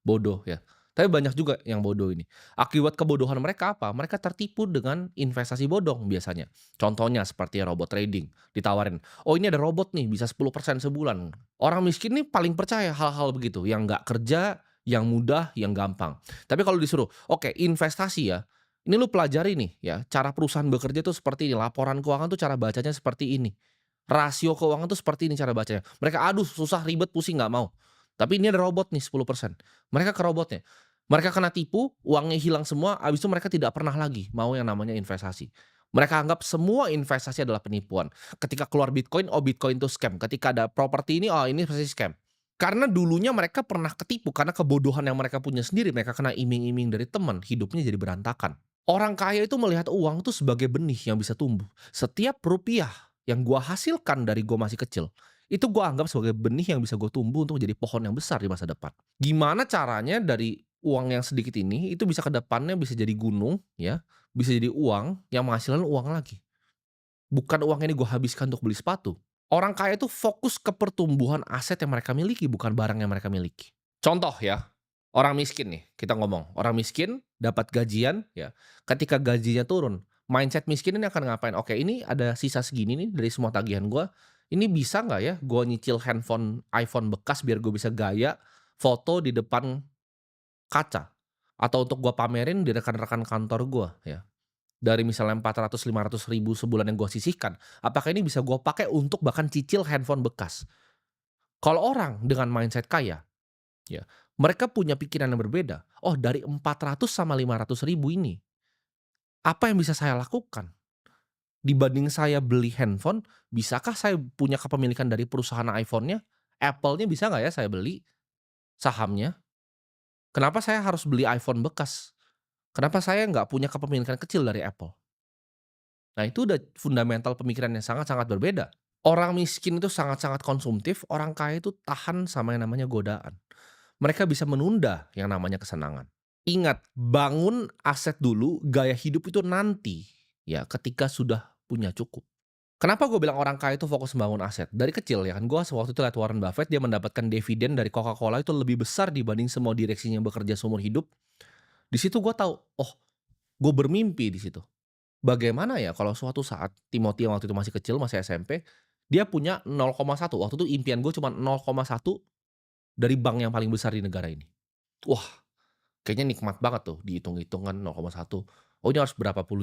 bodoh ya. Tapi banyak juga yang bodoh ini. Akibat kebodohan mereka apa? Mereka tertipu dengan investasi bodong biasanya. Contohnya seperti robot trading, ditawarin, "Oh ini ada robot nih bisa 10% sebulan." Orang miskin nih paling percaya hal-hal begitu, yang nggak kerja, yang mudah, yang gampang. Tapi kalau disuruh, "Oke investasi ya, ini lu pelajari nih ya, cara perusahaan bekerja tuh seperti ini, laporan keuangan tuh cara bacanya seperti ini, rasio keuangan tuh seperti ini cara bacanya." Mereka, "Aduh susah, ribet, pusing, nggak mau." Tapi ini ada robot nih 10%. Mereka ke robotnya. Mereka kena tipu, uangnya hilang semua, habis itu mereka tidak pernah lagi mau yang namanya investasi. Mereka anggap semua investasi adalah penipuan. Ketika keluar Bitcoin, oh Bitcoin itu scam. Ketika ada properti ini pasti scam. Karena dulunya mereka pernah ketipu, karena kebodohan yang mereka punya sendiri, mereka kena iming-iming dari teman, hidupnya jadi berantakan. Orang kaya itu melihat uang itu sebagai benih yang bisa tumbuh. Setiap rupiah yang gua hasilkan dari gua masih kecil, itu gua anggap sebagai benih yang bisa gua tumbuh untuk jadi pohon yang besar di masa depan. Gimana caranya dari uang yang sedikit ini, itu bisa ke depannya bisa jadi gunung ya, bisa jadi uang yang menghasilkan uang lagi. Bukan uang ini gua habiskan untuk beli sepatu. Orang kaya itu fokus ke pertumbuhan aset yang mereka miliki, bukan barang yang mereka miliki. Contoh ya, orang miskin nih, kita ngomong, orang miskin dapat gajian ya, ketika gajinya turun, mindset miskin ini akan ngapain, "Oke ini ada sisa segini nih dari semua tagihan gua, ini bisa nggak ya gua nyicil handphone iPhone bekas biar gue bisa gaya foto di depan kaca, atau untuk gua pamerin di rekan-rekan kantor gua ya, dari misalnya 400, 500 ribu sebulan yang gua sisihkan, apakah ini bisa gua pakai untuk bahkan cicil handphone bekas?" Kalau orang dengan mindset kaya, ya, mereka punya pikiran yang berbeda, "Oh dari 400 sama 500 ribu ini, apa yang bisa saya lakukan? Dibanding saya beli handphone, bisakah saya punya kepemilikan dari perusahaan iPhone-nya? Apple-nya bisa nggak ya saya beli sahamnya? Kenapa saya harus beli iPhone bekas? Kenapa saya nggak punya kepemilikan kecil dari Apple?" Nah itu udah fundamental pemikiran yang sangat-sangat berbeda. Orang miskin itu sangat-sangat konsumtif, orang kaya itu tahan sama yang namanya godaan. Mereka bisa menunda yang namanya kesenangan. Ingat, bangun aset dulu, gaya hidup itu nanti, ya ketika sudah punya cukup. Kenapa gue bilang orang kaya itu fokus membangun aset? Dari kecil ya kan, gue waktu itu lihat Warren Buffett, dia mendapatkan dividen dari Coca-Cola itu lebih besar dibanding semua direksinya yang bekerja seumur hidup. Di situ gue tahu, oh gue bermimpi di situ. Bagaimana ya kalau suatu saat Timothy yang waktu itu masih kecil, masih SMP, dia punya 0,1, waktu itu impian gue cuma 0,1 dari bank yang paling besar di negara ini. Wah, kayaknya nikmat banget tuh dihitung-hitung kan 0,1. Oh ini harus berapa puluh